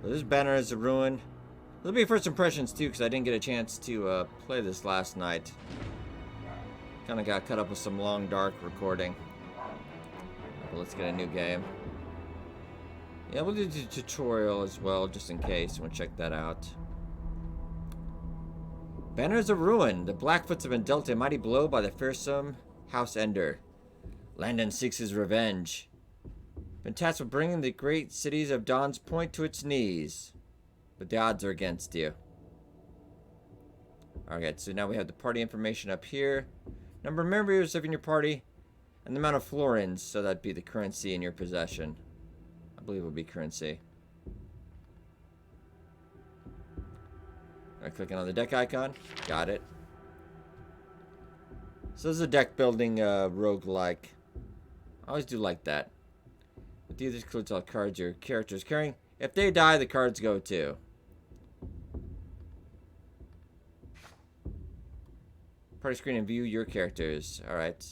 Well, this banner is a ruin. This will be first impressions too, because I didn't get a chance to play this last night. Kind of got cut up with some long dark recording. But let's get a new game. Yeah, we'll do the tutorial as well, just in case. You want to check that out. Banners of Ruin. The Blackfoots have been dealt a mighty blow by the fearsome House Ender. Landon seeks his revenge. Been tasked with bringing the great cities of Dawn's Point to its knees. But the odds are against you. Alright, so now we have the party information up here. Number of members of your party. And the amount of florins, so that'd be the currency in your possession. I believe it would be currency. Alright, clicking on the deck icon. Got it. So this is a deck building roguelike. I always do like that. But these includes all cards your character is carrying. If they die, the cards go too. Party screen and view your characters. Alright.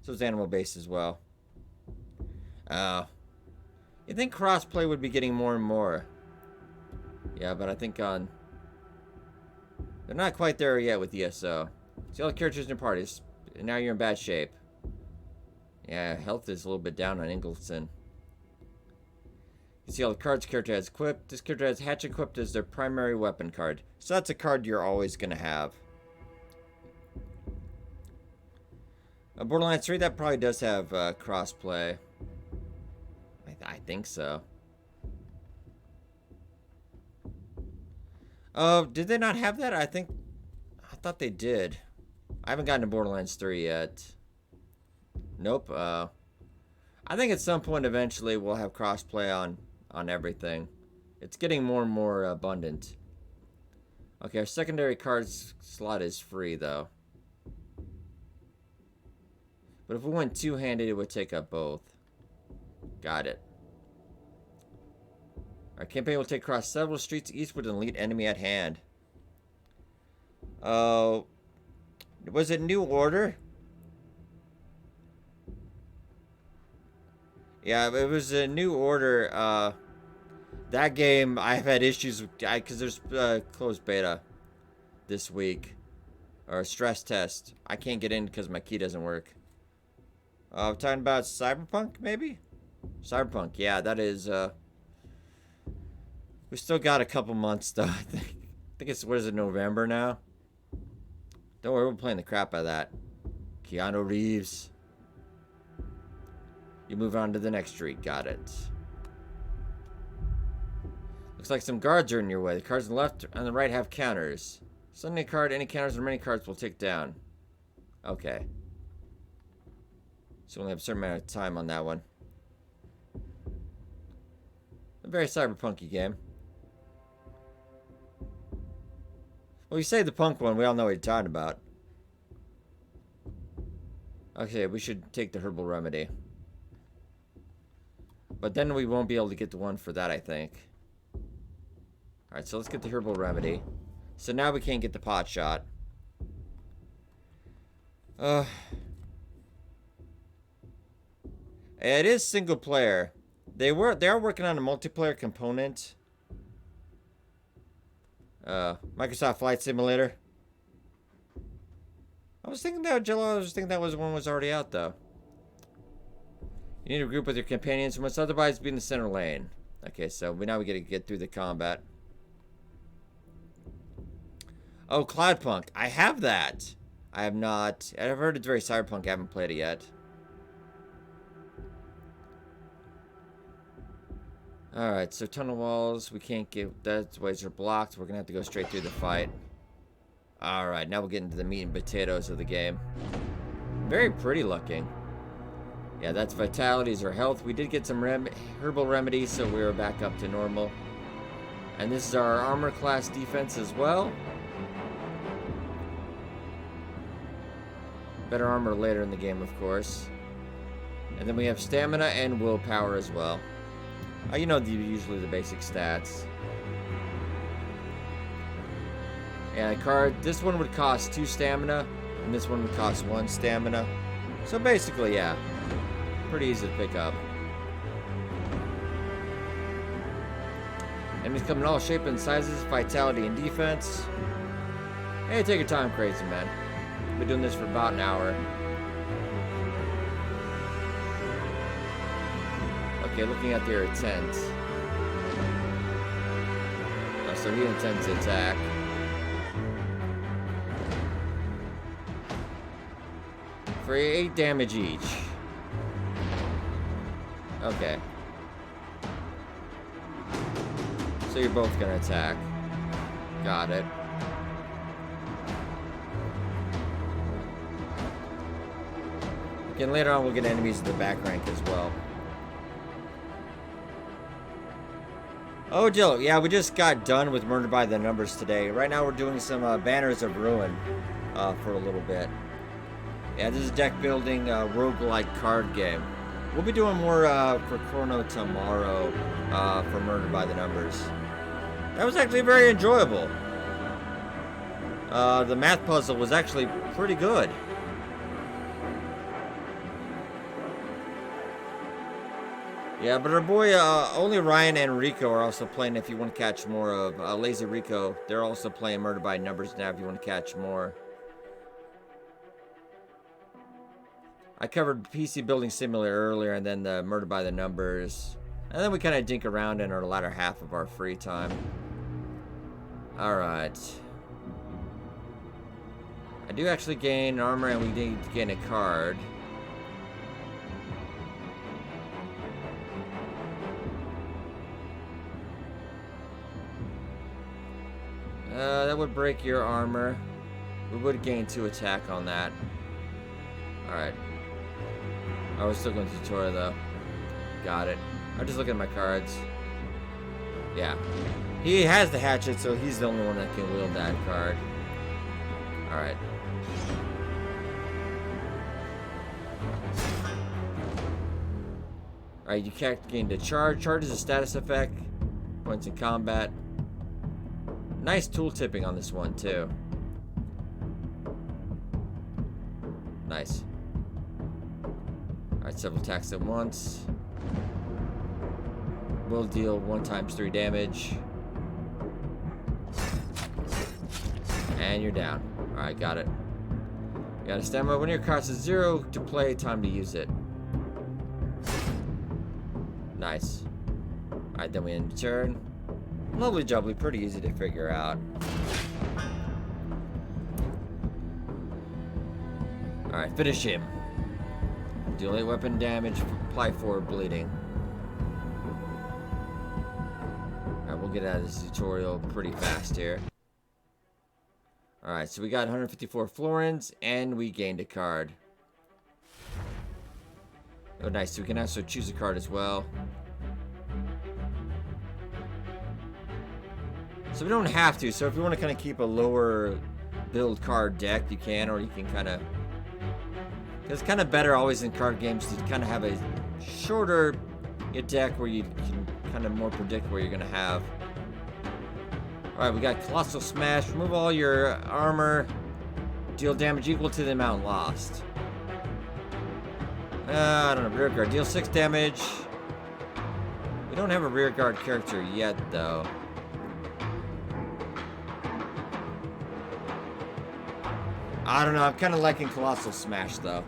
So it's animal based as well. You think crossplay would be getting more and more. Yeah, but I think they're not quite there yet with ESO. See all the characters in your parties. And now you're in bad shape. Yeah, health is a little bit down on Ingleson. You see all the cards character has equipped. This character has Hatch equipped as their primary weapon card. So that's a card you're always going to have. Borderlands 3, that probably does have crossplay. I think so. Oh, did they not have that? I thought they did. I haven't gotten to Borderlands 3 yet. Nope. I think at some point eventually we'll have crossplay on everything. It's getting more and more abundant. Okay, our secondary cards slot is free though. But if we went two-handed, it would take up both. Got it. Our campaign will take across several streets eastward and lead enemy at hand. Oh, was it New Order? Yeah, it was a New Order. That game, I've had issues with, because there's closed beta this week. Or a stress test. I can't get in because my key doesn't work. I'm talking about Cyberpunk, maybe? Cyberpunk, yeah, that is, we still got a couple months, though, I think it's, what is it, November now? Don't worry, we're playing the crap out of that. Keanu Reeves. You move on to the next street, got it. Looks like some guards are in your way. The cards on the left and the right have counters. Suddenly a card, any counters or many cards will tick down. Okay. So we only have a certain amount of time on that one. A very cyberpunky game. Well, you say the punk one, we all know what you're talking about. Okay, we should take the herbal remedy. But then we won't be able to get the one for that, I think. Alright, so let's get the herbal remedy. So now we can't get the pot shot. It is single player. They are working on a multiplayer component. Microsoft Flight Simulator. I was thinking that one was already out though. You need a group with your companions who must otherwise be in the center lane. Okay, so now we gotta get through the combat. Oh, Cloudpunk. I have that. I have not. I've heard it's very cyberpunk. I haven't played it yet. Alright, so tunnel walls. We can't get... Those ways are blocked. We're gonna have to go straight through the fight. Alright, now we're getting to the meat and potatoes of the game. Very pretty looking. Yeah, that's vitalities or health. We did get some herbal remedies, so we are back up to normal. And this is our armor class defense as well. Better armor later in the game, of course. And then we have stamina and willpower as well. You know, usually the basic stats. And a card, this one would cost 2 stamina, and this one would cost 1 stamina. So basically, yeah, pretty easy to pick up. Enemies come in all shapes and sizes, vitality and defense. Hey, take your time, crazy man. Been doing this for about an hour. Okay, looking at their intent. Oh, so he intends to attack. For 8 damage each. Okay. So you're both gonna attack. Got it. Again, later on we'll get enemies in the back rank as well. Oh, Jill, yeah, we just got done with Murder by the Numbers today. Right now we're doing some Banners of Ruin for a little bit. Yeah, this is a deck building roguelike card game. We'll be doing more for Chrono tomorrow for Murder by the Numbers. That was actually very enjoyable. The math puzzle was actually pretty good. Yeah, but our boy, only Ryan and Rico are also playing if you want to catch more of Lazy Rico. They're also playing Murder by Numbers now if you want to catch more. I covered PC Building Simulator earlier and then the Murder by the Numbers. And then we kind of dink around in our latter half of our free time. Alright. I do actually gain armor and we need to gain a card. That would break your armor. We would gain 2 attack on that. Alright. I was still going to tutorial though. Got it. I'm just looking at my cards. Yeah. He has the hatchet, so he's the only one that can wield that card. Alright. Alright, you can't gain the charge. Charge is a status effect. Points in combat. Nice tool tipping on this one, too. Nice. Alright, several attacks at once. Will deal 1 times 3 damage. And you're down. Alright, got it. You got a stamina. When your cost is 0 to play, time to use it. Nice. Alright, then we end turn. Lovely jubbly, pretty easy to figure out. Alright, finish him. Deal 8 weapon damage, apply 4 bleeding. Alright, we'll get out of this tutorial pretty fast here. Alright, so we got 154 florins, and we gained a card. Oh, nice. So we can also choose a card as well. So we don't have to. So if you want to kind of keep a lower build card deck, you can, or you can kind of... It's kind of better always in card games to kind of have a shorter deck where you can kind of more predict where you're going to have. Alright, we got Colossal Smash. Remove all your armor. Deal damage equal to the amount lost. I don't know. Rear guard. Deal 6 damage. We don't have a rear guard character yet, though. I don't know. I'm kind of liking Colossal Smash, though.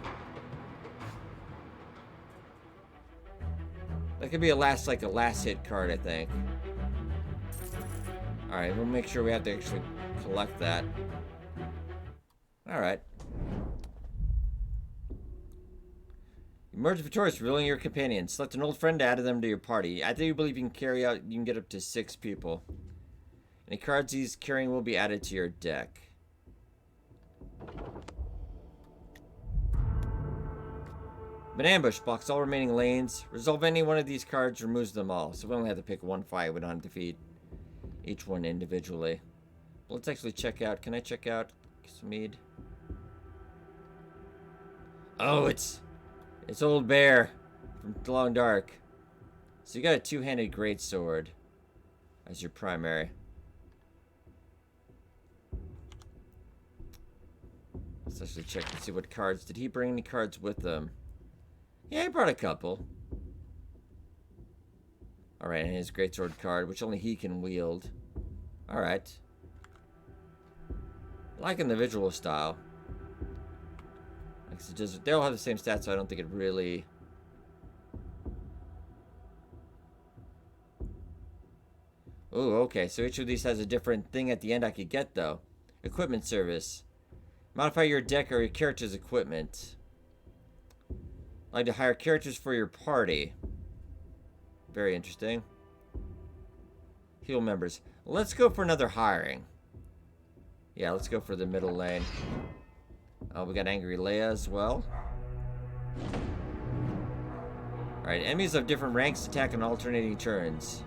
That could be a last hit card, I think. Alright, we'll make sure we have to actually collect that. Alright. Emerge victorious, revealing your companions. Select an old friend to add them to your party. I think you believe you can get up to 6 people. Any cards he's carrying will be added to your deck. An ambush blocks all remaining lanes. Resolve any one of these cards, removes them all. So we only have to pick one fight. We don't have to defeat each one individually. But let's actually check out. Can I check out Smeed? Oh, it's Old Bear from Long Dark. So you got a 2-handed greatsword as your primary. Let's actually check and see what cards. Did he bring any cards with him? Yeah, he brought a couple. Alright, and his greatsword card, which only he can wield. Alright. Liking the visual style. Like, they all have the same stats, so I don't think it really... Ooh, okay, so each of these has a different thing at the end I could get, though. Equipment service. Modify your deck or your character's equipment. Like to hire characters for your party. Very interesting. Heal members. Let's go for another hiring. Yeah, let's go for the middle lane. Oh, we got Angry Leia as well. Alright, enemies of different ranks attack on alternating turns.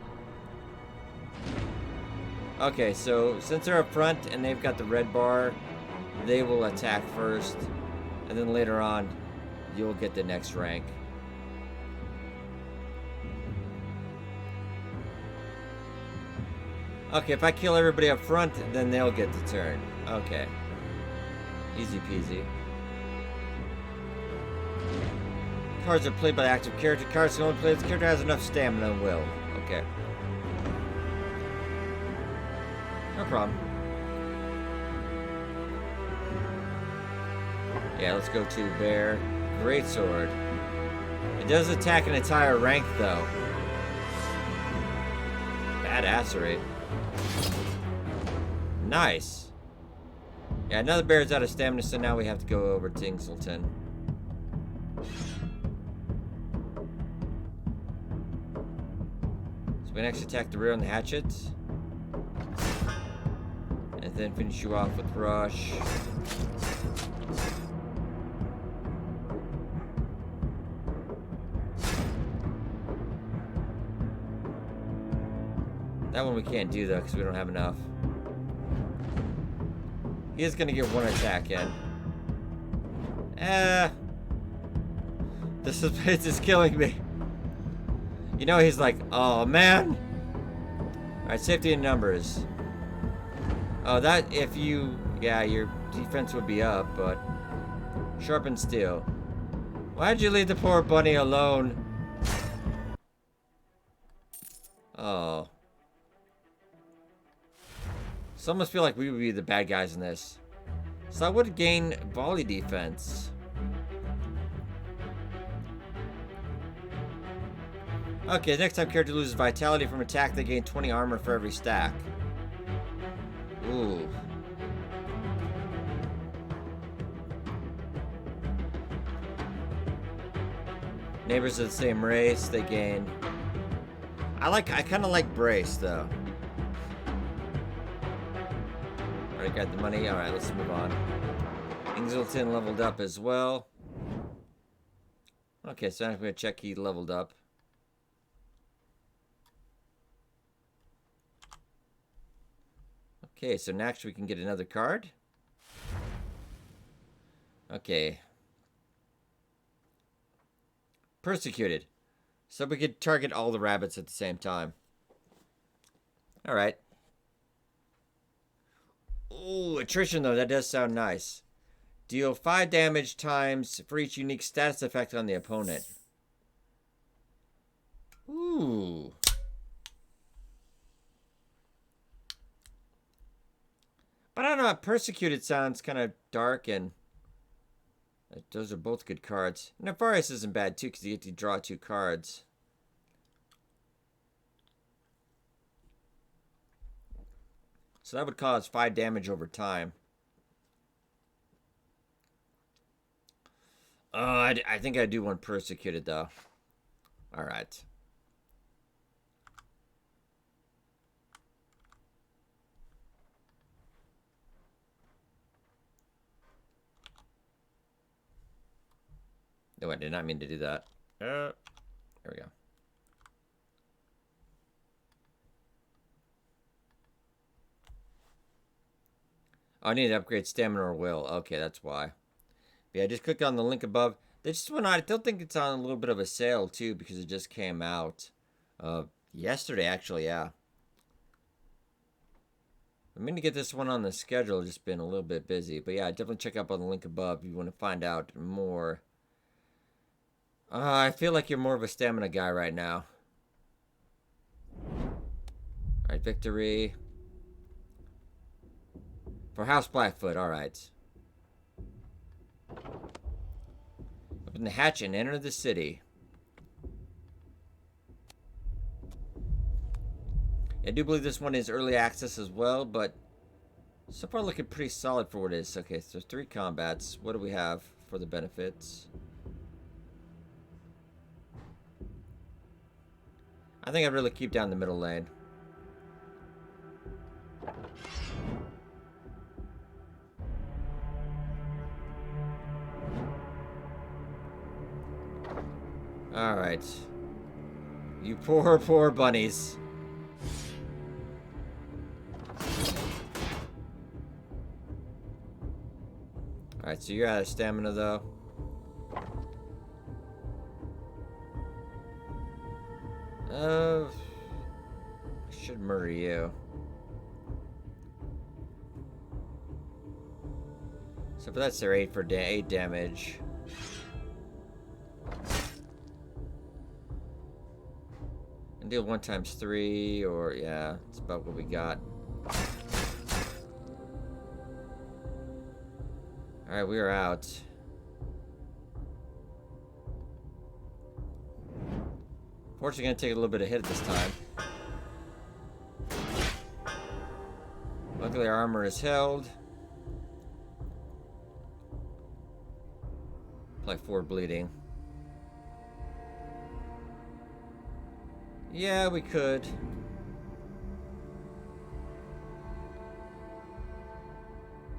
Okay, so since they're up front and they've got the red bar, they will attack first. And then later on, you'll get the next rank. Okay, if I kill everybody up front, then they'll get the turn. Okay. Easy peasy. Cards are played by active character. Cards can only play if the character has enough stamina and will. Okay. No problem. Yeah, let's go to Bear. Greatsword. It does attack an entire rank, though. Badassery. Nice. Yeah, another bear is out of stamina, so now we have to go over to Ingselton. So we can actually attack the rear on the hatchet. And then finish you off with Rush. That one we can't do, though, because we don't have enough. He is going to get one attack in. The suspense is killing me. You know, he's like, oh, man. Alright, safety in numbers. Oh, that, if you... Yeah, your defense would be up, but... Sharpen steel. Why'd you leave the poor bunny alone? Oh. Some of us feel like we would be the bad guys in this. So I would gain volley defense. Okay, next time character loses vitality from attack, they gain 20 armor for every stack. Ooh. Neighbors of the same race, they gain. I kind of like Brace, though. Alright, got the money. Alright, let's move on. Ingselton leveled up as well. Okay, so now I'm going to check he leveled up. Okay, so next we can get another card. Okay. Persecuted. So we could target all the rabbits at the same time. Alright. Ooh, attrition though, that does sound nice. Deal 5 damage times for each unique status effect on the opponent. Ooh. But I don't know, Persecuted sounds kind of dark, and those are both good cards. Nefarious isn't bad too, because you get to draw 2 cards. So that would cause 5 damage over time. I think I do want Persecuted, though. Alright. No, I did not mean to do that. There we go. Oh, I need to upgrade stamina or will. Okay, that's why. But yeah, just click on the link above. They just went on. I still think it's on a little bit of a sale, too, because it just came out yesterday, actually, yeah. I'm going to get this one on the schedule. Just been a little bit busy. But yeah, definitely check out on the link above if you want to find out more. I feel like you're more of a stamina guy right now. Alright, victory. For House Blackfoot, alright. Open the hatch and enter the city. I do believe this one is early access as well, but so far looking pretty solid for what it is. Okay, so 3 combats. What do we have for the benefits? I think I'd really keep down the middle lane. Alright. You poor, poor bunnies. Alright, so you're out of stamina though. I should murder you. So that's their 8 damage. And deal 1 times 3, or yeah, it's about what we got. Alright, we are out. Fortunately, gonna take a little bit of hit this time. Luckily, our armor is held. Like 4 bleeding. Yeah, we could.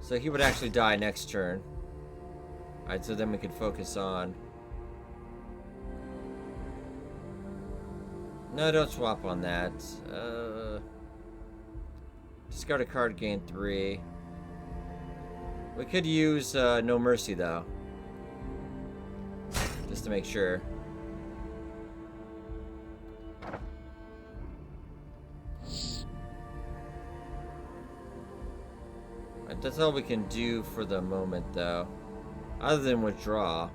So he would actually die next turn. Alright, so then we could focus on... No, don't swap on that. Discard a card, gain 3. We could use No Mercy, though. Just to make sure. That's all we can do for the moment, though. Other than withdraw.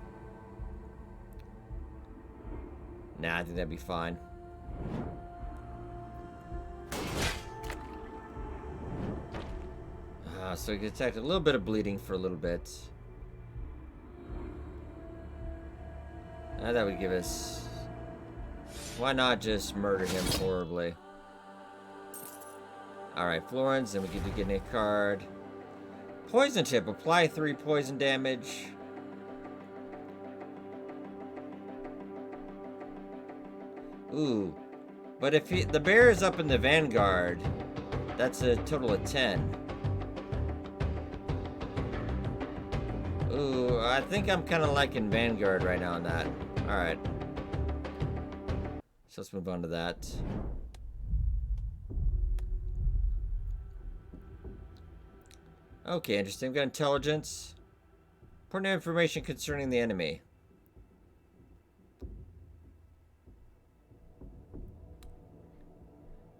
Nah, I think that'd be fine. So we can detect a little bit of bleeding for a little bit. That would give us... Why not just murder him horribly? Alright, Florence, then we get to get a card. Poison tip, apply 3 poison damage. Ooh. But if the bear is up in the vanguard, that's a total of 10. Ooh, I think I'm kind of liking Vanguard right now on that. Alright. So let's move on to that. Okay, interesting. We've got intelligence. Important information concerning the enemy.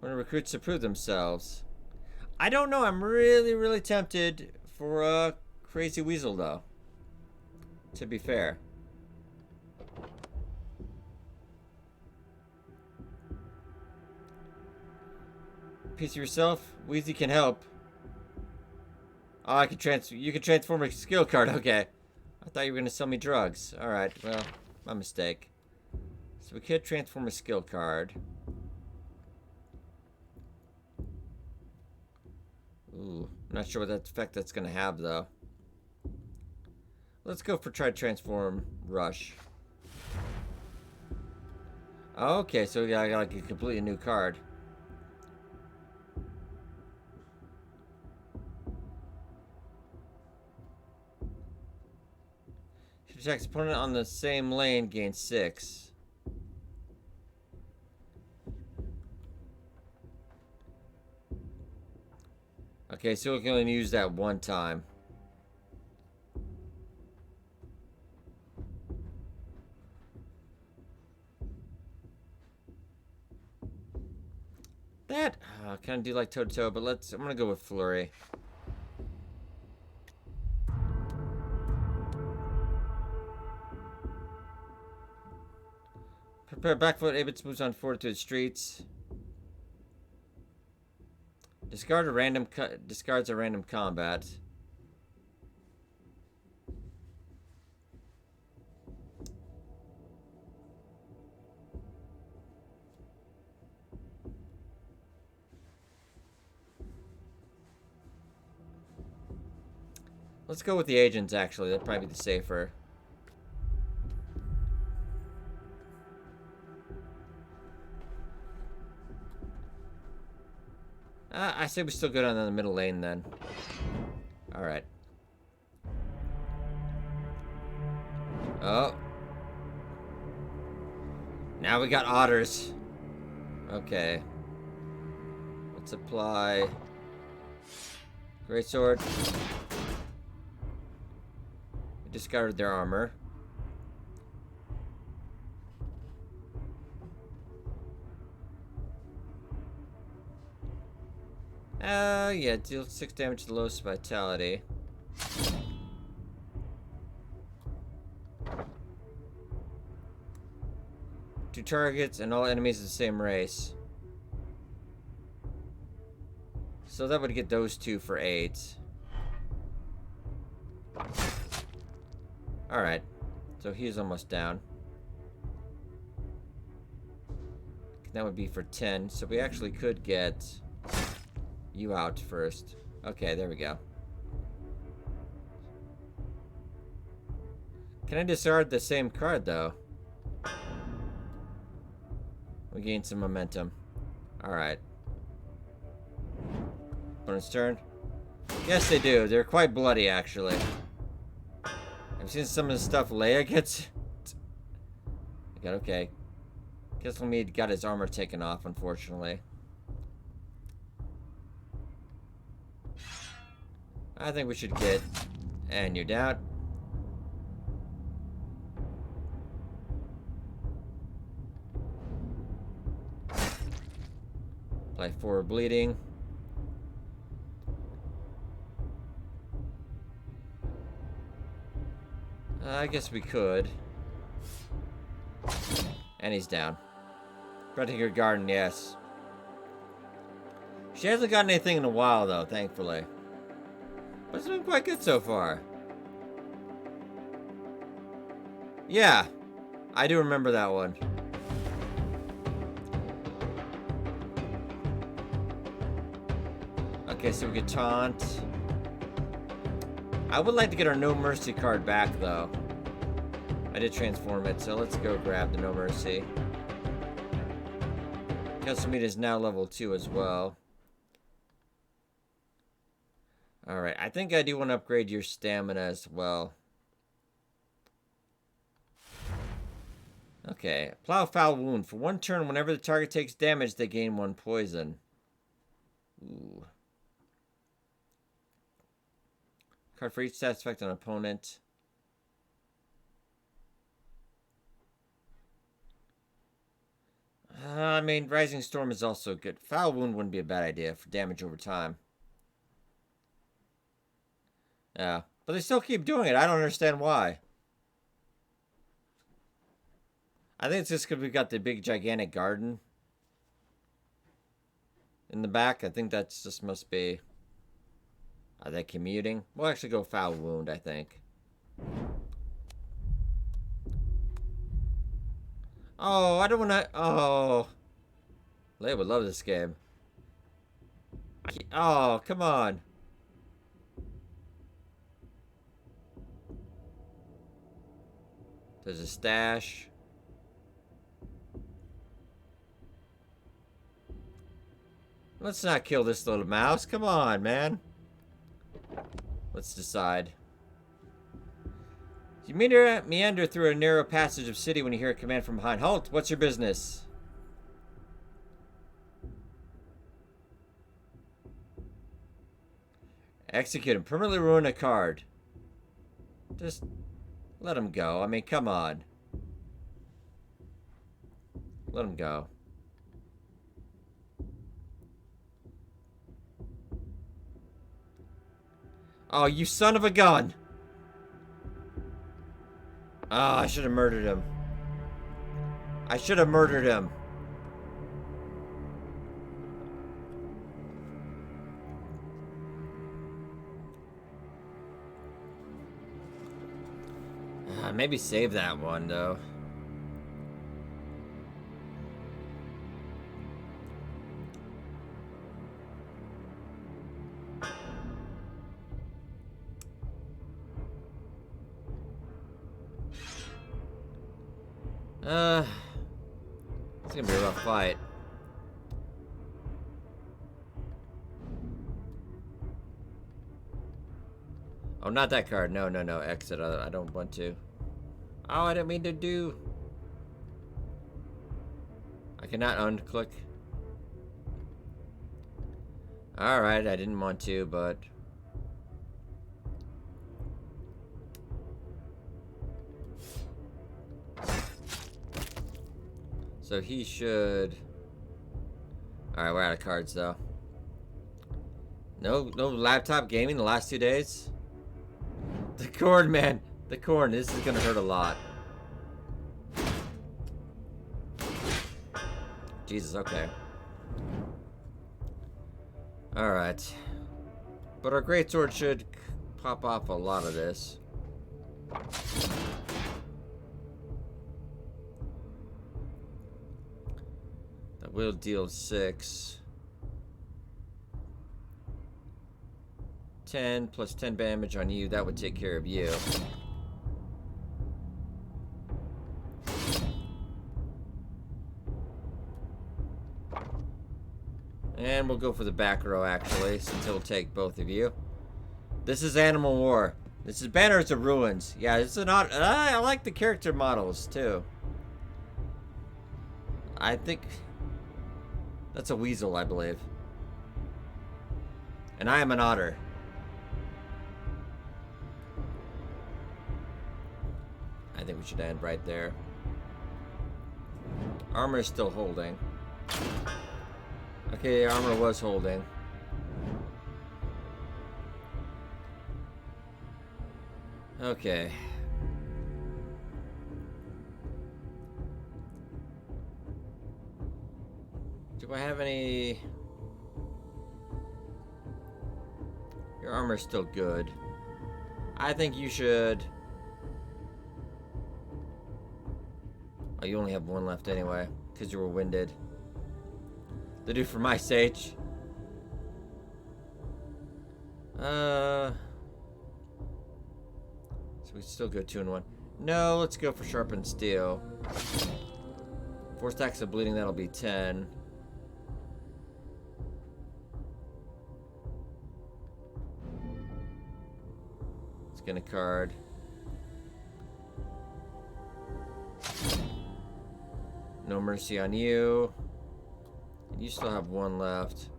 When recruits to prove themselves. I don't know. I'm really tempted for a Crazy Weasel, though. To be fair. Piece of yourself? Wheezy can help. Oh, I can you can transform a skill card. Okay. I thought you were going to sell me drugs. Alright, well, my mistake. So we could transform a skill card. Ooh, I'm not sure what that effect that's going to have, though. Let's go for try to transform Rush. Okay, so yeah, I got like a completely new card. Attacks opponent on the same lane, gain 6. Okay, so we can only use that 1 time. That I kind of do like toe-to-toe, but I'm gonna go with Flurry. Prepare back foot. Abitz moves on forward to the streets. discards a random combat. Let's go with the agents, actually. That'd probably be the safer. I say we still go down the middle lane, then. Alright. Oh. Now we got otters. Okay. Let's apply... Greatsword. We discarded their armor. Yeah, deal 6 damage to the lowest vitality. Two targets and all enemies of the same race. So that would get those two for 8. Alright. So he's almost down. That would be for 10. So we actually could get you out first. Okay, there we go. Can I discard the same card, though? We gain some momentum. Alright. Bonus turn. Yes, they do. They're quite bloody, actually. I've seen some of the stuff Leia gets. Okay. Kisselmead got his armor taken off, unfortunately. I think we should get... And you're down. Apply forward bleeding. I guess we could. And he's down. Bretinger Garden, yes. She hasn't gotten anything in a while, though, thankfully. But it's been quite good so far. Yeah. I do remember that one. Okay, so we get taunt. I would like to get our No Mercy card back, though. I did transform it, so let's go grab the No Mercy. Kisselmead is now level 2 as well. Alright, I think I do want to upgrade your stamina as well. Okay, Plow Foul Wound. For 1 turn, whenever the target takes damage, they gain 1 poison. Ooh. Card for each stat effect on opponent. I mean, Rising Storm is also good. Foul Wound wouldn't be a bad idea for damage over time. Yeah, but they still keep doing it. I don't understand why. I think it's just because we've got the big, gigantic garden in the back. I think that's just must be... Are they commuting? We'll actually go Foul Wound, I think. Oh, I don't want to... Oh. Leia would love this game. Oh, come on. There's a stash. Let's not kill this little mouse. Come on, man. Let's decide. You meander through a narrow passage of city when you hear a command from behind. Halt! What's your business? Execute him. Permanently ruin a card. Just let him go. I mean, come on. Let him go. Oh, you son of a gun! Ah, I should have murdered him. I should have murdered him. Maybe save that one, though. It's gonna be a rough fight. Oh, not that card. No, no, no. Exit. I don't want to. Oh, I didn't mean to do. I cannot unclick. Alright, I didn't want to, but... So he should... Alright, we're out of cards, though. No laptop gaming the last 2 days? The corn, man. The corn. This is gonna hurt a lot. Jesus, okay. Alright. But our greatsword should pop off a lot of this. That will deal 6. 10 plus 10 damage on you. That would take care of you. And we'll go for the back row, actually, since it'll take both of you. This is Animal War. This is Banners of Ruins. Yeah, it's an odd... I like the character models, too. I think... That's a weasel, I believe. And I am an otter. I think we should end right there. Armor is still holding. Okay, armor was holding. Okay. Do I have any... Your armor's still good. I think you should... Oh, you only have one left anyway, because you were winded. The dude from Ice Age. So we still go 2 and 1. No, let's go for Sharpened Steel. 4 stacks of bleeding, that'll be 10. Let's get a card. No mercy on you. You still have 1 left.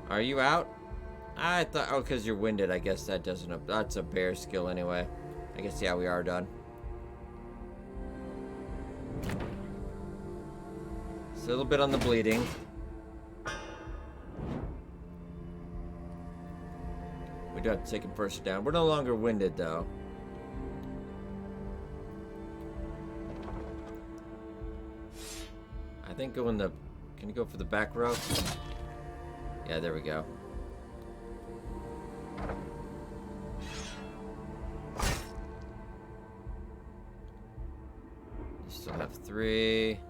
Are you out? I thought, oh, because you're winded. I guess that doesn't, that's a bear skill anyway. I guess, yeah, we are done. It's a little bit on the bleeding. We do have to take him first down. We're no longer winded, though. I think go in the... Can you go for the back row? Yeah, there we go. You still have 3.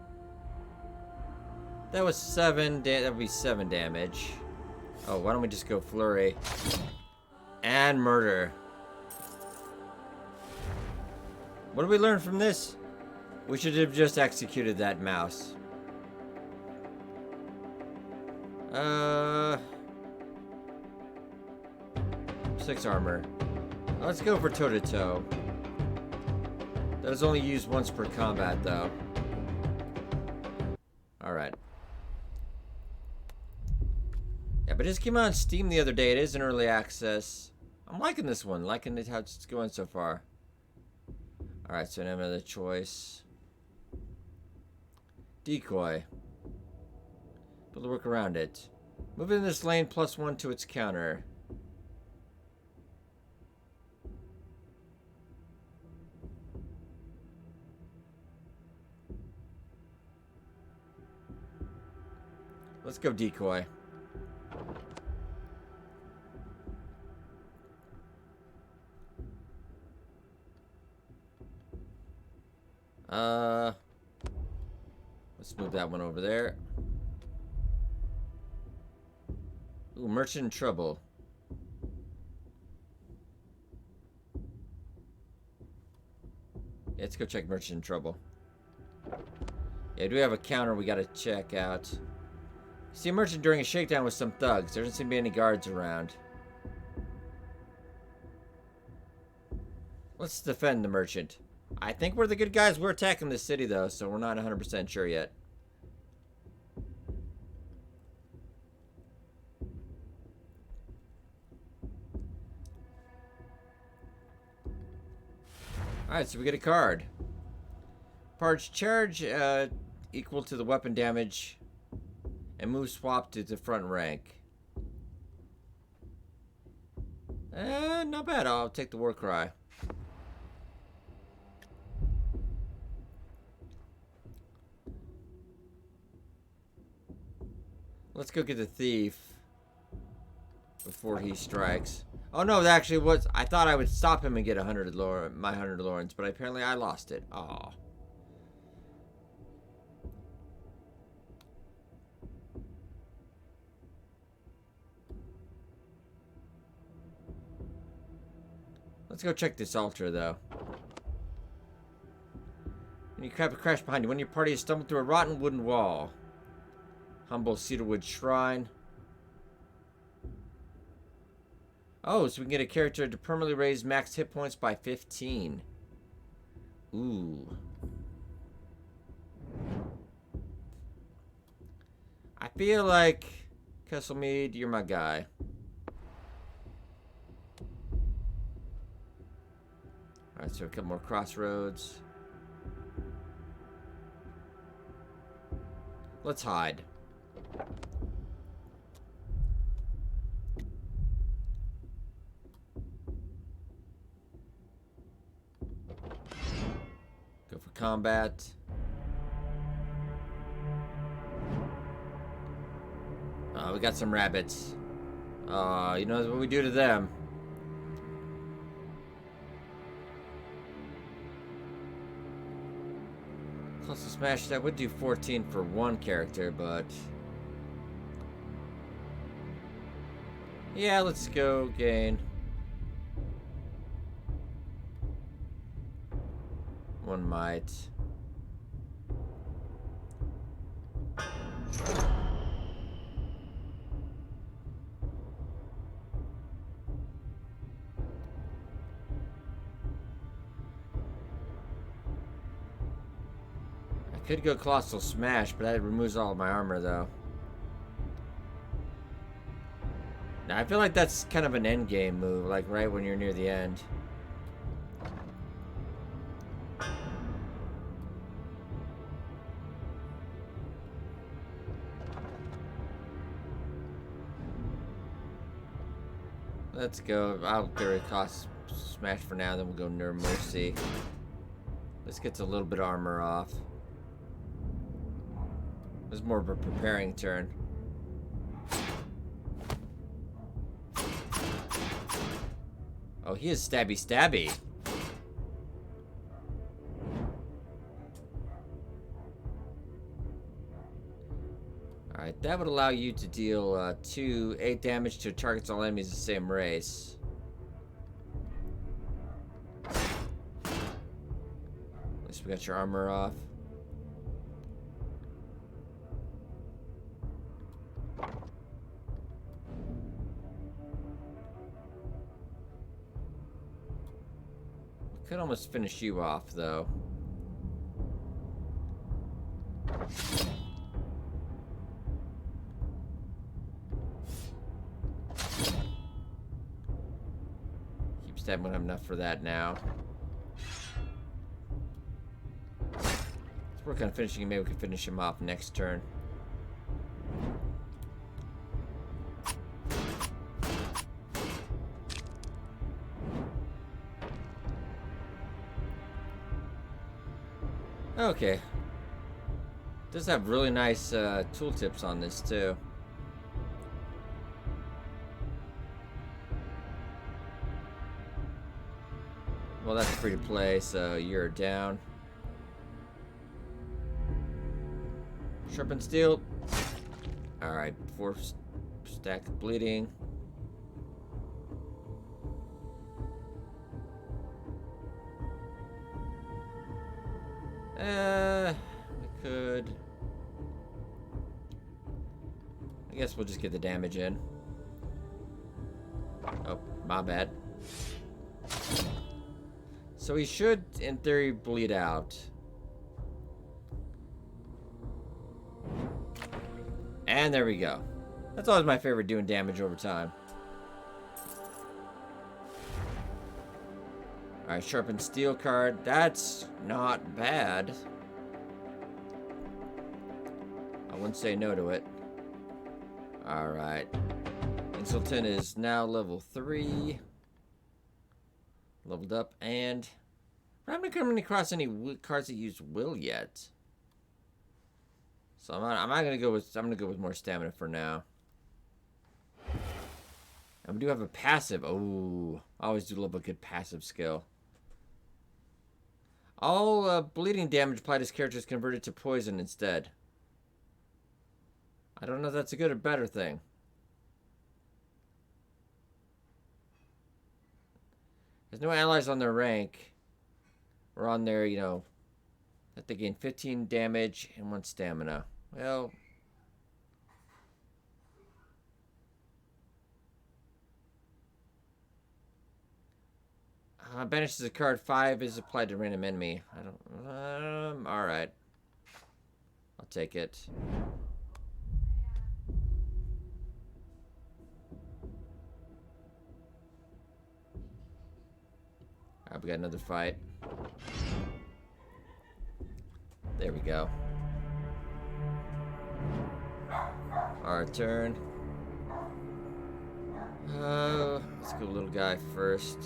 That was 7. That would be 7 damage. Oh, why don't we just go flurry? And murder. What did we learn from this? We should have just executed that mouse. 6 armor. Let's go for toe-to-toe. That is only used once per combat, though. Alright. Yeah, but it just came out on Steam the other day. It is an early access. I'm liking this one. Liking it how it's going so far. Alright, so now another choice. Decoy. But work around it. Move in this lane +1 to its counter. Let's go decoy. Let's move that one over there. Ooh, merchant in trouble. Yeah, let's go check merchant in trouble. Yeah, do we have a counter we gotta check out? See a merchant during a shakedown with some thugs. There doesn't seem to be any guards around. Let's defend the merchant. I think we're the good guys. We're attacking the city, though, so we're not 100% sure yet. Alright, so we get a card. Parts charge equal to the weapon damage and move swap to the front rank. Not bad. I'll take the war cry. Let's go get the thief before he strikes. Oh no, that actually was. I thought I would stop him and get my 100 Lawrence, but apparently I lost it. Aw. Let's go check this altar, though. When you crash behind you, when your party has stumbled through a rotten wooden wall. Humble cedarwood shrine. Oh, so we can get a character to permanently raise max hit points by 15. Ooh. I feel like, Kesselmead, you're my guy. Alright, so a couple more crossroads. Let's hide. Go for combat. We got some rabbits. You know what we do to them. Plus the smash, that would do 14 for one character, but... yeah, let's go gain. One might. I could go Colossal Smash, but that removes all of my armor, though. Now, I feel like that's kind of an end game move, like right when you're near the end. Let's go. I'll get rid of Cost Smash for now, then we'll go Nerve Mercy. This gets a little bit of armor off. This is more of a preparing turn. Oh, he is stabby stabby. Alright, that would allow you to deal 8 damage to targets all enemies of the same race. At least we got your armor off. Could almost finish you off, though. Keep stabbing when I'm enough for that now. Let's work on finishing him. Maybe we can finish him off next turn. Okay. Does have really nice tooltips on this too. Well, that's free to play, so you're down. Sharpened steel. Alright, 4 stack of bleeding. We could. I guess we'll just get the damage in. Oh, my bad. So he should, in theory, bleed out. And there we go. That's always my favorite, doing damage over time. Alright, sharpened steel card. That's not bad. I wouldn't say no to it. Alright. Insulton is now level 3. Leveled up, and I haven't come across any cards that use will yet. So I'm not gonna go with more stamina for now. And we do have a passive. Oh, I always do love a good passive skill. All bleeding damage applied to this character is converted to poison instead. I don't know if that's a good or better thing. There's no allies on their rank. Or on their, you know, that they gain 15 damage and 1 stamina. Well, banishes a card. 5 is applied to random enemy. I don't. Alright. I'll take it. Alright, we got another fight. There we go. Our turn. Let's go little guy first.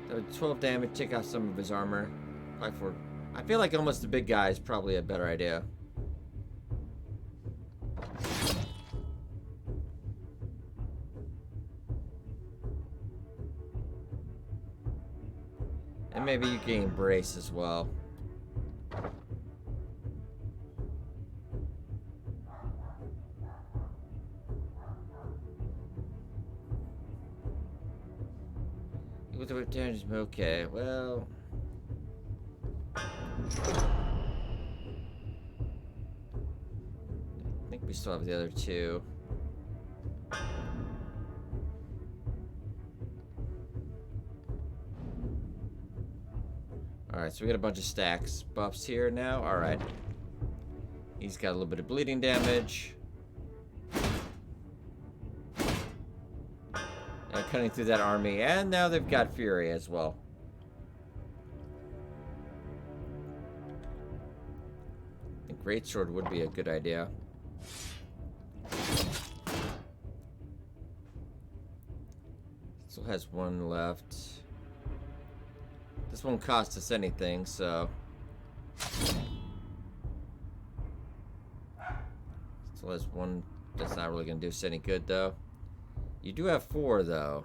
That would 12 damage, take off some of his armor. Probably for, I feel like almost the big guy is probably a better idea. And maybe you can brace as well. With the damage, okay, well. I think we still have the other 2. Alright, so we got a bunch of stacks buffs here now. Alright. He's got a little bit of bleeding damage. Cutting through that army, and now they've got Fury as well. I think Greatsword would be a good idea. Still has 1 left. This won't cost us anything, so. Still has 1. That's not really going to do us any good, though. You do have 4, though.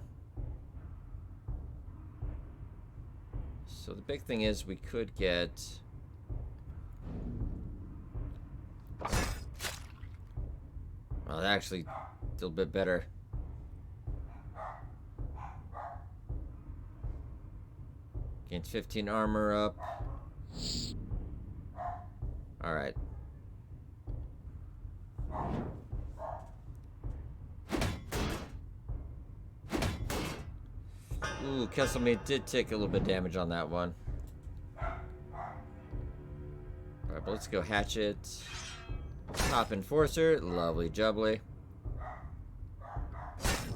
So the big thing is we could get... Well, actually, a little bit better. Gains 15 armor up. Alright. Ooh, Kesselmate did take a little bit of damage on that one. Alright, but let's go Hatchet. Top Enforcer. Lovely jubbly.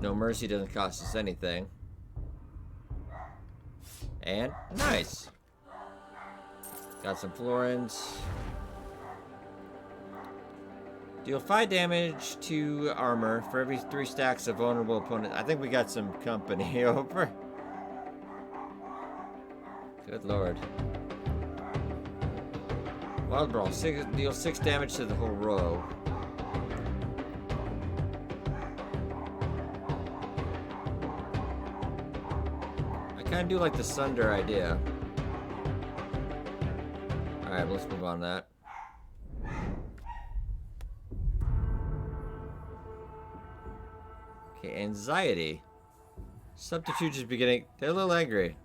No Mercy doesn't cost us anything. And nice. Got some Florins. Deal 5 damage to armor for every 3 stacks of vulnerable opponent. I think we got some company over. Good lord. Wild Brawl. Deal 6 damage to the whole row. I kind of do like the Sunder idea. Alright, let's move on to that. Okay, anxiety. Subterfuge is beginning. They're a little angry.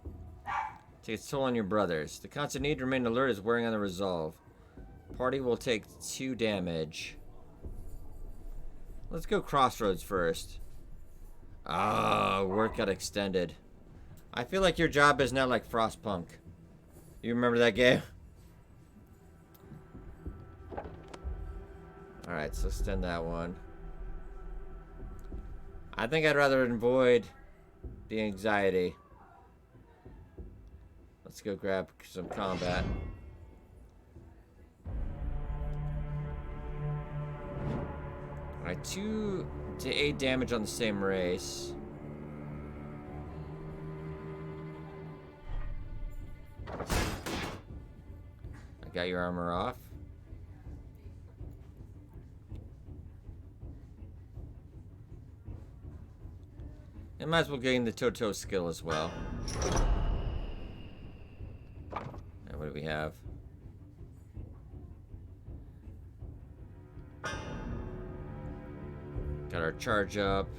Take its toll on your brothers. The constant need to remain alert is wearing on the resolve. Party will take 2 damage. Let's go Crossroads first. Ah, work got extended. I feel like your job is now like Frostpunk. You remember that game? Alright, so extend that one. I think I'd rather avoid the anxiety. Let's go grab some combat. Alright, 2 to 8 damage on the same race. I got your armor off. And might as well gain the Toto skill as well. And what do we have? Got our charge up.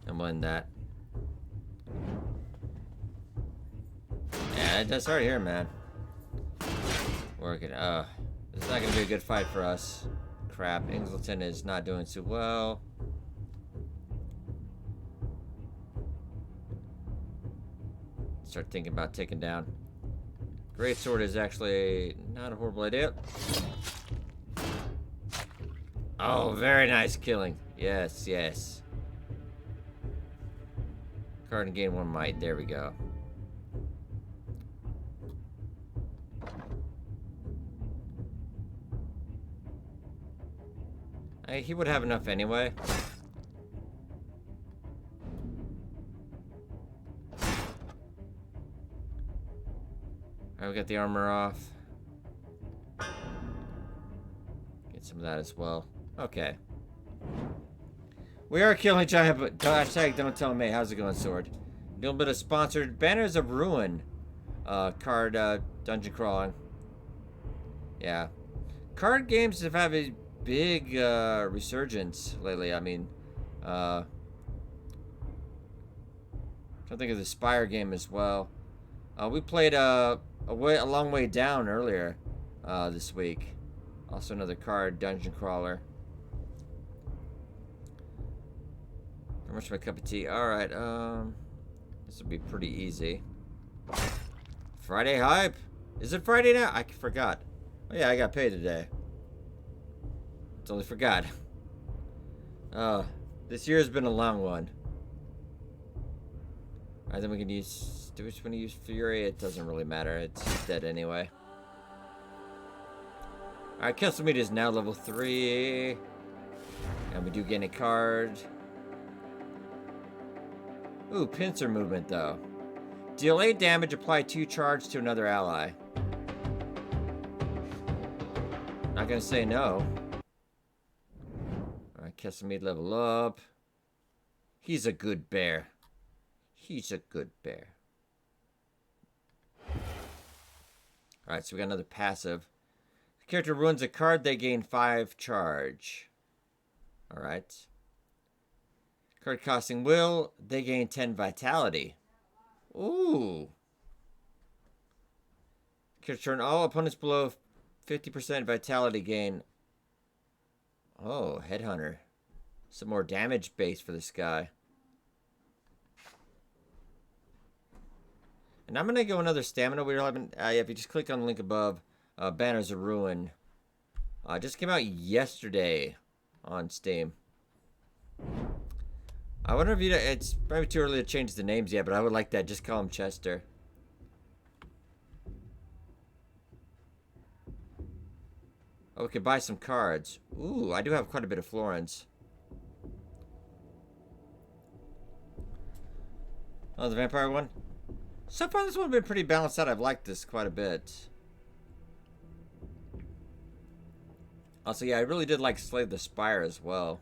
And we'll end that. Yeah, that's hard here, man. Working. This is not going to be a good fight for us. Crap. Ingleton is not doing too well. Start thinking about taking down. Greatsword is actually not a horrible idea. Oh, very nice killing. Yes, yes. Card and gain 1 might. There we go. He would have enough anyway. Alright, we got the armor off. Get some of that as well. Okay. We are killing giant, but hashtag don't tell me. How's it going, Sword? A little bit of sponsored Banners of Ruin card dungeon crawling. Yeah. Card games have had a big resurgence lately. I mean, I'm trying to think of the Spire game as well. We played a long way down earlier this week. Also another card dungeon crawler. How much of a cup of tea? All right, this will be pretty easy. Friday hype. Is it Friday now? I forgot. Oh yeah, I got paid today. Totally forgot. This year has been a long one. I think we can use. Do we just want to use Fury? It doesn't really matter. It's dead anyway. Alright, Castle Meat is now level 3. And we do gain a card. Ooh, pincer movement though. Deal 8 damage, apply 2 charge to another ally. Not gonna say no. Alright, Castle level up. He's a good bear. He's a good bear. Alright, so we got another passive. The character ruins a card, they gain 5 charge. Alright. Card costing will, they gain 10 vitality. Ooh. Character turn all opponents below 50% vitality gain. Oh, Headhunter. Some more damage base for this guy. And I'm going to go another stamina. We haven't. If you just click on the link above, Banners of Ruin. Just came out yesterday on Steam. I wonder if it's probably too early to change the names yet, but I would like that. Just call him Chester. Oh, we could buy some cards. Ooh, I do have quite a bit of florins. Oh, the vampire one? So far, this one's been pretty balanced out. I've liked this quite a bit. Also, yeah, I really did like Slay the Spire as well.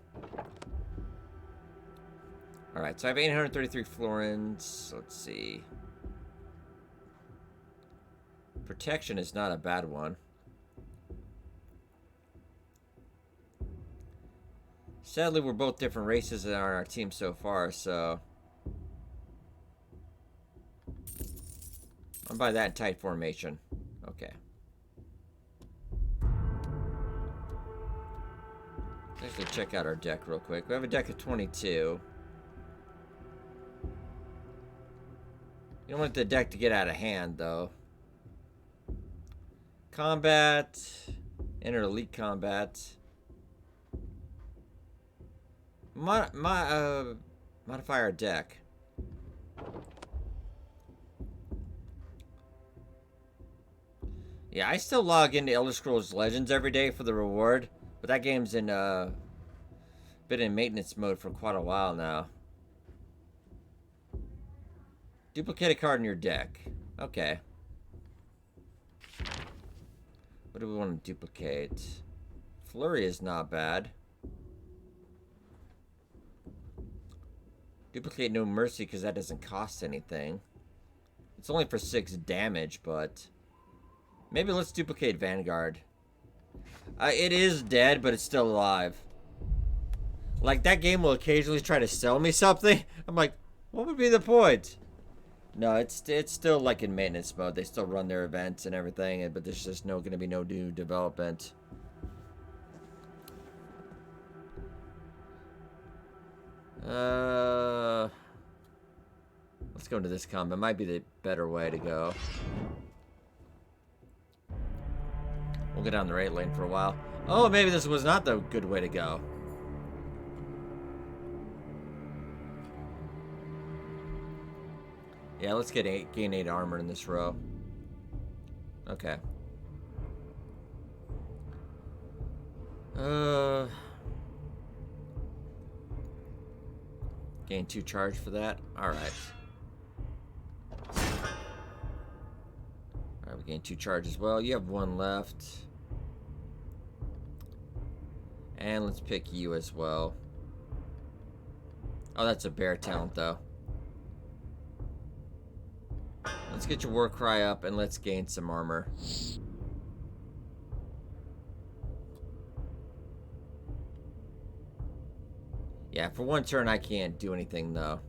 Alright, so I have 833 florins. Let's see. Protection is not a bad one. Sadly, we're both different races on our team so far, so... I'm by that in tight formation. Okay. Let's actually check out our deck real quick. We have a deck of 22. You don't want the deck to get out of hand, though. Combat. Enter elite combat. Modify our deck. Yeah, I still log into Elder Scrolls Legends every day for the reward, but that game's in been in maintenance mode for quite a while now. Duplicate a card in your deck. Okay. What do we want to duplicate? Flurry is not bad. Duplicate No Mercy because that doesn't cost anything. It's only for 6 damage, but... Maybe let's duplicate Vanguard. It is dead, but it's still alive. Like, that game will occasionally try to sell me something. I'm like, what would be the point? No, it's still like in maintenance mode. They still run their events and everything, but there's just gonna be no new development. Let's go into this combat. Might be the better way to go. We'll go down the right lane for a while. Oh, maybe this was not the good way to go. Yeah, let's gain 8 armor in this row. Okay. Gain 2 charge for that. Alright. Alright, we gain 2 charge as well. You have 1 left. And let's pick you as well. Oh, that's a bear talent, though. Let's get your war cry up and let's gain some armor. Yeah, for 1 turn I can't do anything though.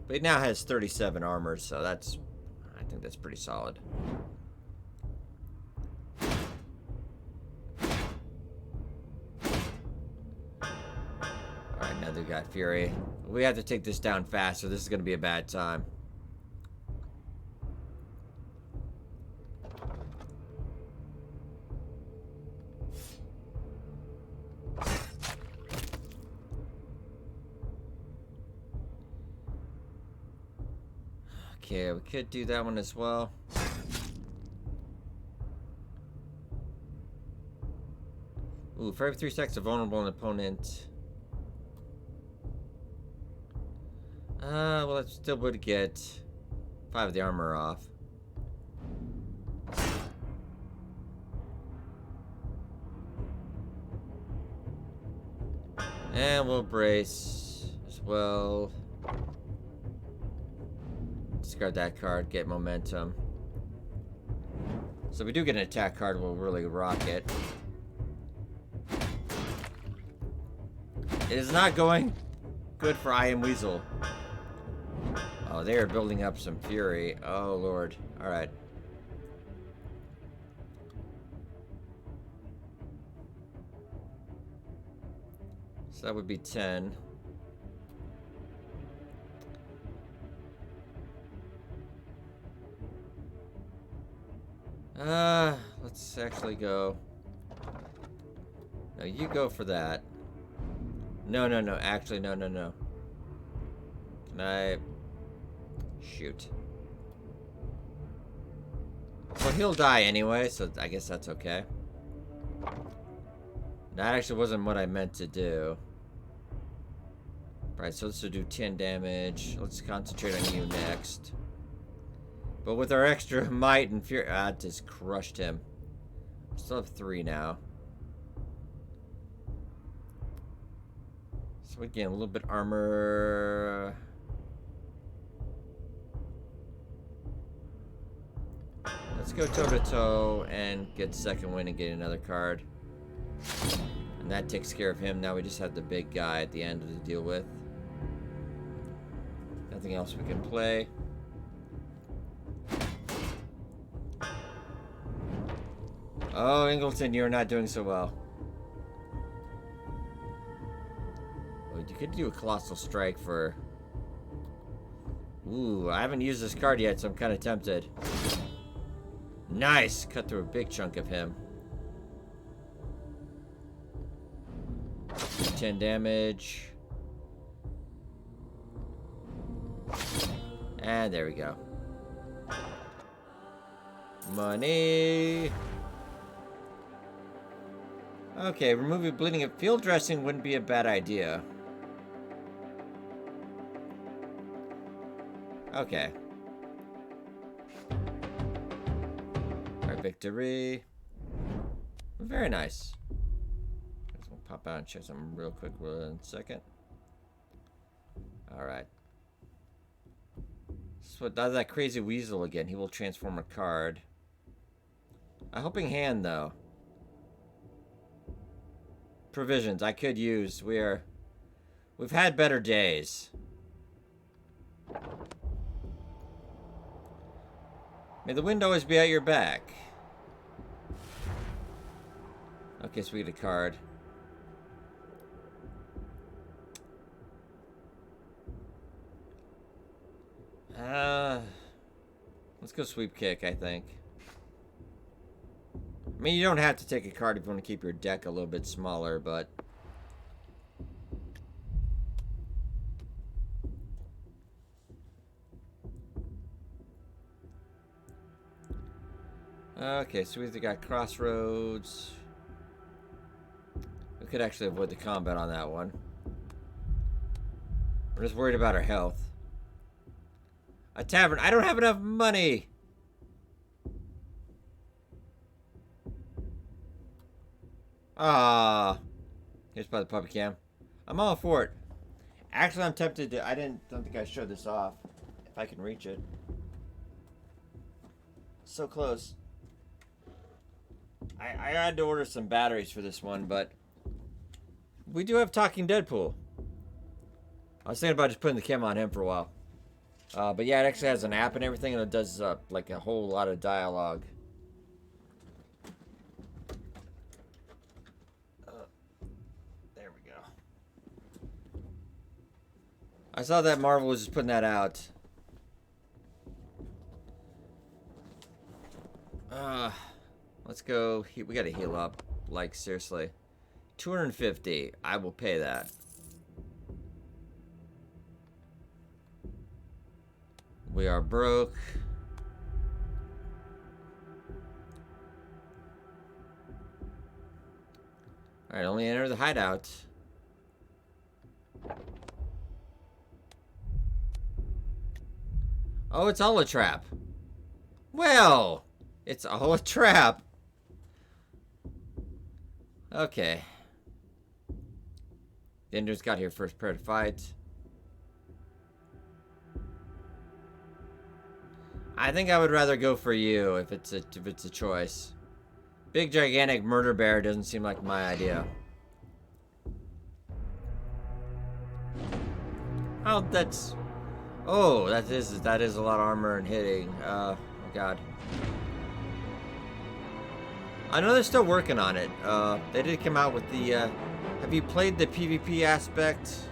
But it now has 37 armor, so I think that's pretty solid. Alright, now they've got Fury. We have to take this down fast, so this is going to be a bad time. Okay, we could do that one as well. Ooh, for every 3 seconds, a vulnerable opponent. Well, that still would get 5 of the armor off. And we'll brace as well. Discard that card, get momentum. So if we do get an attack card, we'll really rock it. It is not going good for I Am Weasel. Oh, they are building up some fury. Oh, Lord. Alright. So that would be 10. Let's actually go. No, you go for that. No. Actually, no. Can I... Shoot. Well, he'll die anyway, so I guess that's okay. That actually wasn't what I meant to do. Right, so this will do 10 damage. Let's concentrate on you next. But with our extra might and fury, it just crushed him. Still have 3 now. So again, a little bit armor. Let's go toe-to-toe and get second win and get another card. And that takes care of him. Now we just have the big guy at the end to deal with. Nothing else we can play. Oh, Ingleton, you're not doing so well. Oh, you could do a Colossal Strike for... Ooh, I haven't used this card yet, so I'm kind of tempted. Nice! Cut through a big chunk of him. 10 damage. And there we go. Money! Okay, removing bleeding. Field dressing wouldn't be a bad idea. Okay. Our victory. Very nice. We'll pop out and check something real quick in a second. Alright. So that's that crazy weasel again. He will transform a card. A helping hand though. Provisions I could use. We've had better days. May the wind always be at your back. Okay, so we get a card. Let's go sweep kick, I think. I mean, you don't have to take a card if you want to keep your deck a little bit smaller, but... Okay, so we've got Crossroads. We could actually avoid the combat on that one. We're just worried about our health. A tavern. I don't have enough money! Ah, here's by the puppy cam. I'm all for it. Actually, I'm tempted to. Don't think I showed this off. If I can reach it. So close. I had to order some batteries for this one, but we do have Talking Deadpool. I was thinking about just putting the cam on him for a while. But yeah, it actually has an app and everything, and it does like a whole lot of dialogue. There we go. I saw that Marvel was just putting that out. Let's go. We gotta heal up. Like, seriously. 250. I will pay that. We are broke. Alright, only enter the hideout. Oh, it's all a trap. Well, it's all a trap. Okay. The Enders got here first, prepared to fight. I think I would rather go for you if it's a choice. Big gigantic murder bear doesn't seem like my idea. Oh, that is a lot of armor and hitting. Oh god. I know they're still working on it. They did come out with the have you played the PvP aspect?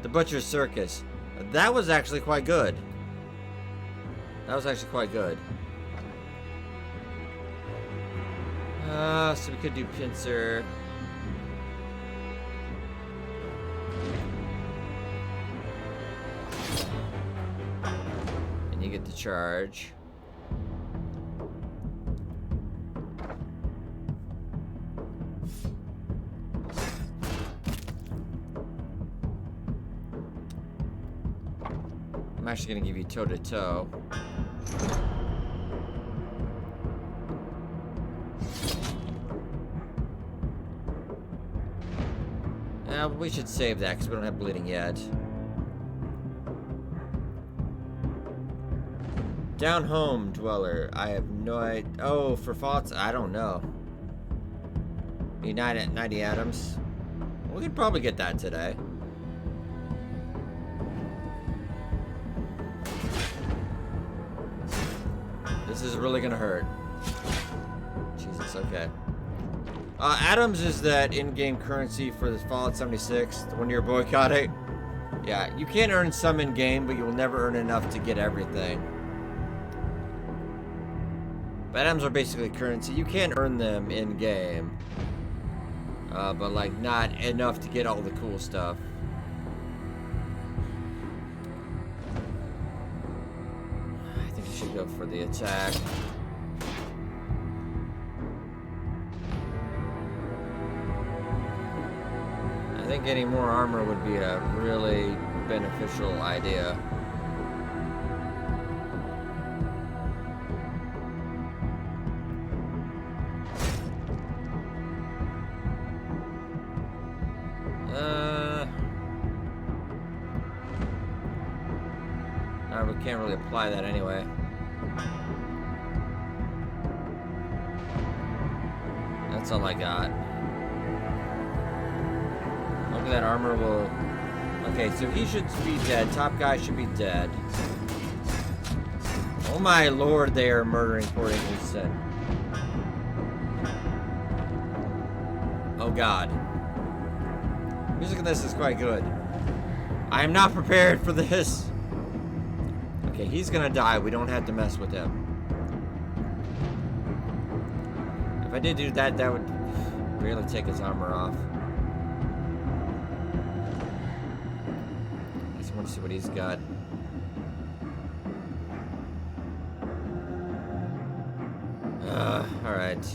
The Butcher's Circus. That was actually quite good. So we could do pincer. And you get the charge. I'm actually gonna give you toe-to-toe. We should save that because we don't have bleeding yet. Down home dweller. I have no idea. Oh, for faults? I don't know. Need 90 atoms. We could probably get that today. This is really gonna hurt. Jesus, okay. Atoms is that in-game currency for the Fallout 76, the one you're boycotting. Yeah, you can earn some in-game, but you'll never earn enough to get everything. But atoms are basically currency. You can earn them in-game. But like not enough to get all the cool stuff. I think you should go for the attack. I think getting more armor would be a really beneficial idea. We can't really apply that anyway. That's all I got. Hopefully that armor will... Okay, so he should be dead. Top guy should be dead. Oh my lord, they are murdering Port Ingleton. Oh god. Music in this is quite good. I am not prepared for this. Okay, he's gonna die. We don't have to mess with him. If I did do that, that would really take his armor off. I just want to see what he's got. Alright.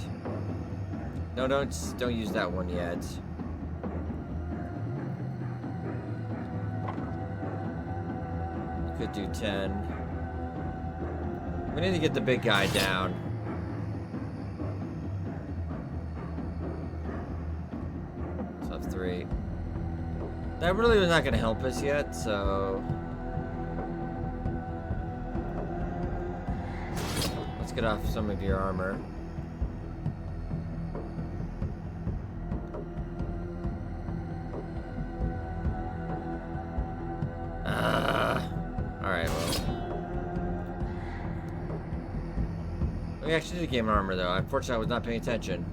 No, don't use that one yet. Could do 10. We need to get the big guy down. So that's 3. That really was not going to help us yet, so... Let's get off some of your armor. Alright, well. We actually did gain armor, though. Unfortunately, I was not paying attention.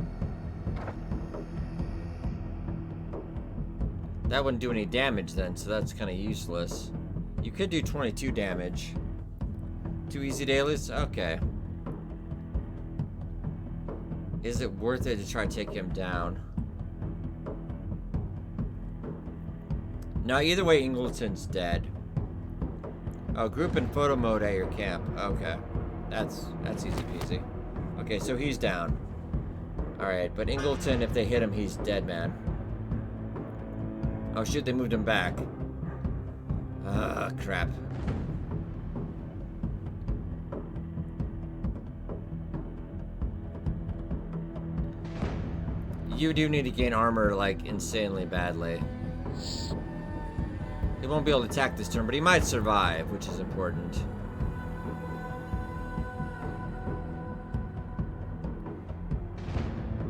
That wouldn't do any damage then, so that's kind of useless. You could do 22 damage. 2 easy dailies? Okay. Is it worth it to try to take him down? No, either way, Ingleton's dead. Oh, group in photo mode at your camp. Okay. That's easy peasy. Okay, so he's down. Alright, but Ingleton, if they hit him, he's dead, man. Oh shoot, they moved him back. Ah, crap. You do need to gain armor, like, insanely badly. He won't be able to attack this turn, but he might survive, which is important.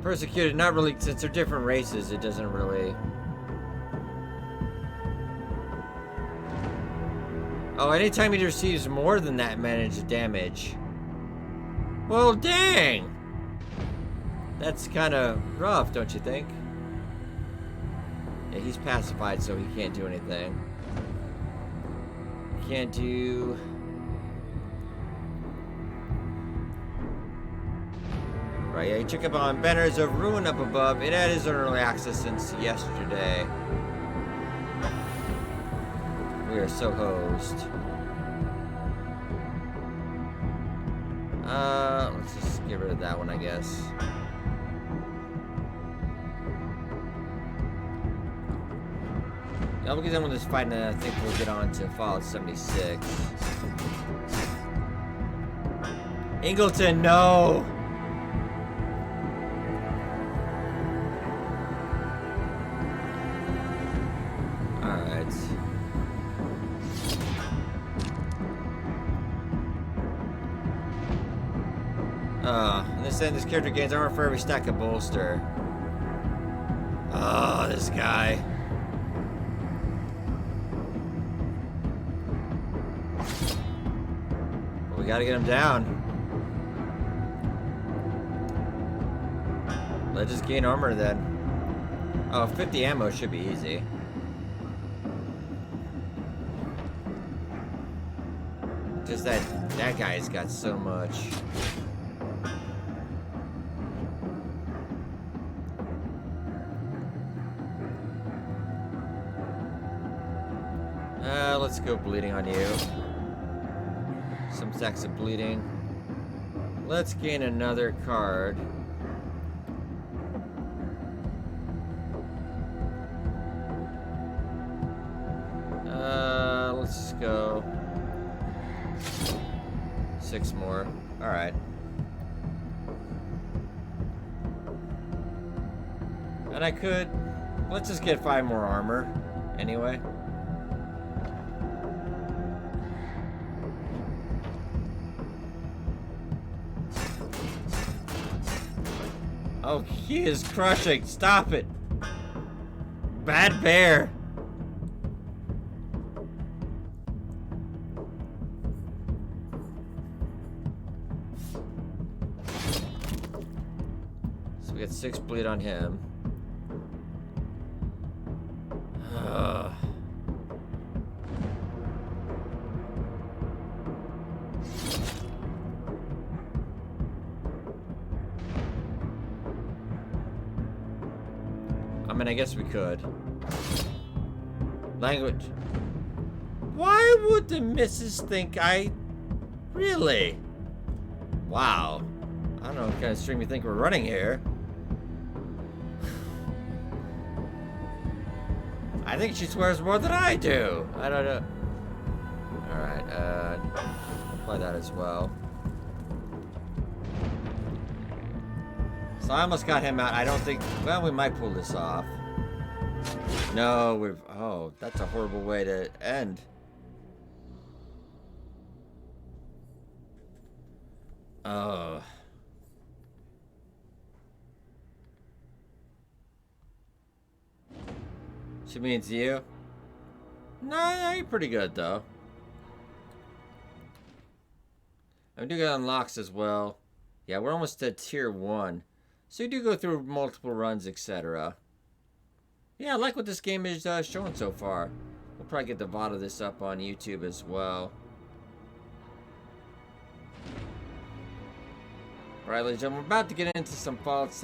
Persecuted, not really, since they're different races, it doesn't really... Oh, anytime he receives more than that managed damage. Well, dang! That's kind of rough, don't you think? Yeah, he's pacified, so he can't do anything. Can't do... Right, yeah, he took up on Banners of Ruin up above. It had his early access since yesterday. We are so hosed. Let's just get rid of that one, I guess. Now we'll get done with this fight, and I think we'll get on to Fallout 76. Ingleton, no! Alright. This character gains armor for every stack of bolster. Oh, this guy. We gotta get him down. Let's just gain armor then. Oh, 50 ammo should be easy. Just that guy's got so much. Let's go bleeding on you. Some stacks of bleeding. Let's gain another card. Let's just go 6 more. All right. And I could. Let's just get 5 more armor. Anyway. Oh, he is crushing. Stop it. Bad bear. So we got 6 bleed on him. I mean, I guess we could. Language. Why would the missus think I... Really? Wow. I don't know what kind of stream you think we're running here. I think she swears more than I do. I don't know. Alright, apply that as well. So I almost got him out. I don't think... Well, we might pull this off. No, we've... Oh, that's a horrible way to end. Oh. She means you? No, you're pretty good, though. I do get unlocks as well. Yeah, we're almost at tier 1. So you do go through multiple runs, etc. Yeah, I like what this game is showing so far. We'll probably get the VOD of this up on YouTube as well. Alright, ladies and gentlemen, we're about to get into some Fallout 7.